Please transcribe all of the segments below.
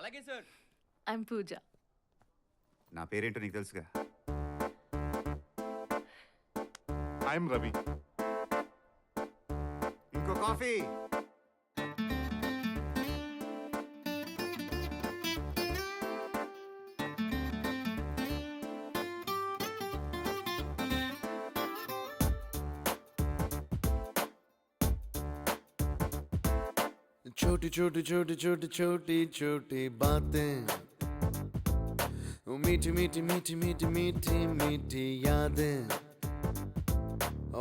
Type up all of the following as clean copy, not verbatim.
అలాగే sir. I'm పూజ. నా పేరేంటో నీకు తెలుసుగా. ఐఎమ్ రవి. ఇంకో కాఫీ. छोटी छोटी छोटी छोटी छोटी छोटी बातें, मीठी मीठी मीठी मीठी मीठी मीठी यादें.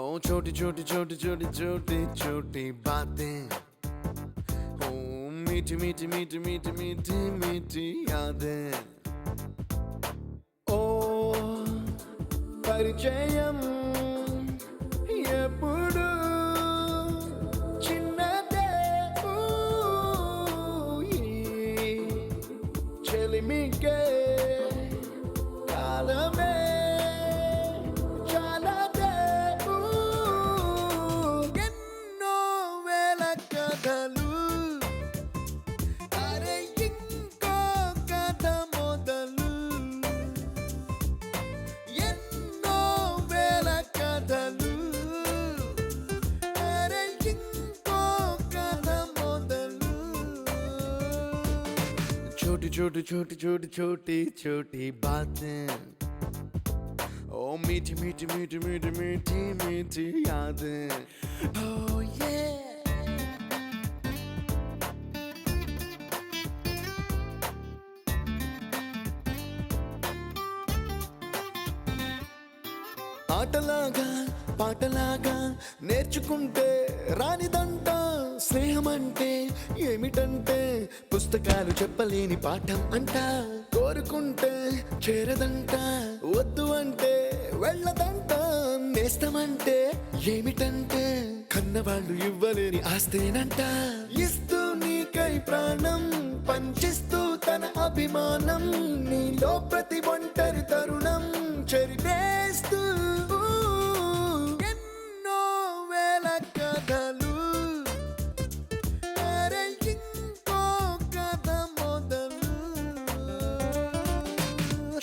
ओ छोटी छोटी छोटी छोटी छोटी छोटी बातें, ओ मीठी मीठी मीठी मीठी मीठी मीठी यादें. ओ परिचयम ఎప్పుడు చిన్నదే చెలిమికే కాలమే చాలదే ఎన్నో వేల కథలు అరే ఇంకో కథ మొదలు ఎన్నో వేల కథలు అరే ఇంకో కథ మొదలు छोटी छोटी छोटी छोटी छोटी छोटी बातें, ओ मीठी मीठी मीठी मीठी मीठी मीठी यादें. Oh yeah. ఆటలాగా పాటలాగా నేర్చుకుంటే రానిదంట స్నేహమంటే ఏమిటంటే పుస్తకాలు చెప్పలేని పాఠం అంట కోరుకుంటే చేరదంట వద్దు అంటే వెళ్ళదంట నేస్తమంటే ఏమిటంటే కన్నవాళ్ళు ఇవ్వలేని ఆస్తేనంట ఇస్తూ నీకై ప్రాణం పంచిస్తూ తన అభిమానం నీలో ప్రతి ఒంటరి తరుణం చెరిపేస్తూ ఎన్నో వేల కథలు అరే ఇంకో కథ మొదలు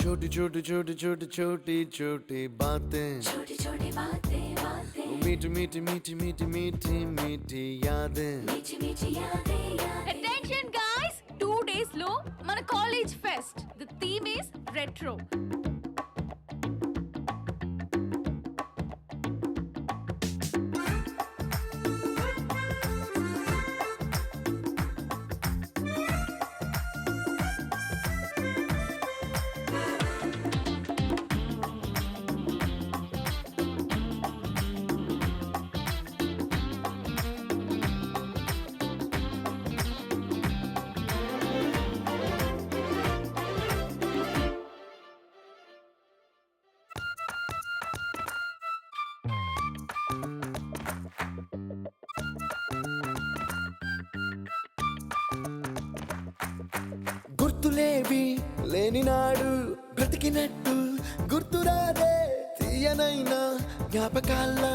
छोटी छोटी छोटी छोटी छोटी छोटी बातें, छोटी छोटी बातें बातें, मीठी मीठी मीठी मीठी मीठी मीठी यादें. मीठी मीठी यादें यादें. Attention guys, 2 days లో మన college fest. The theme is retro. గుర్తులేవి లేని నాడు బ్రతికినట్టు గుర్తురాదే తీయనైనా జ్ఞాపకాల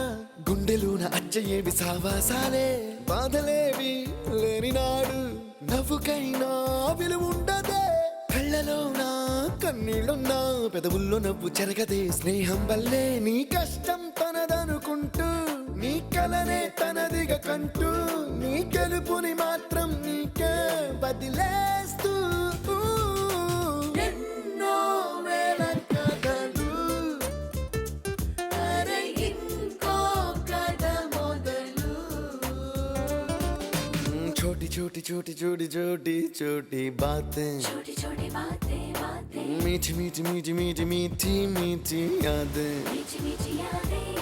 గుండెలోన అచ్చయేవి సావాసాలే బాధలేవి లేని నాడు నవ్వుకైనా విలువుండదే కళ్ళలోన కన్నీళ్ళున్నా పెదవుల్లో నవ్వు చెరగదే స్నేహం వల్లే నీ కష్టం తనదనుకుంటూ నీ కలనే తనదిగా కంటూ నీ గెలుపుని మాత్రం నీకే వదిలేస్తూ ఎన్నో వేల కథలు అరే ఇంకో కథ మొదలు छोटी छोटी छोटी छोटी छोटी छोटी बातें, छोटी छोटी बातें बातें, मीठी मीठी मीठी मीठी मीठी मीठी यादें. मीठी मीठी यादें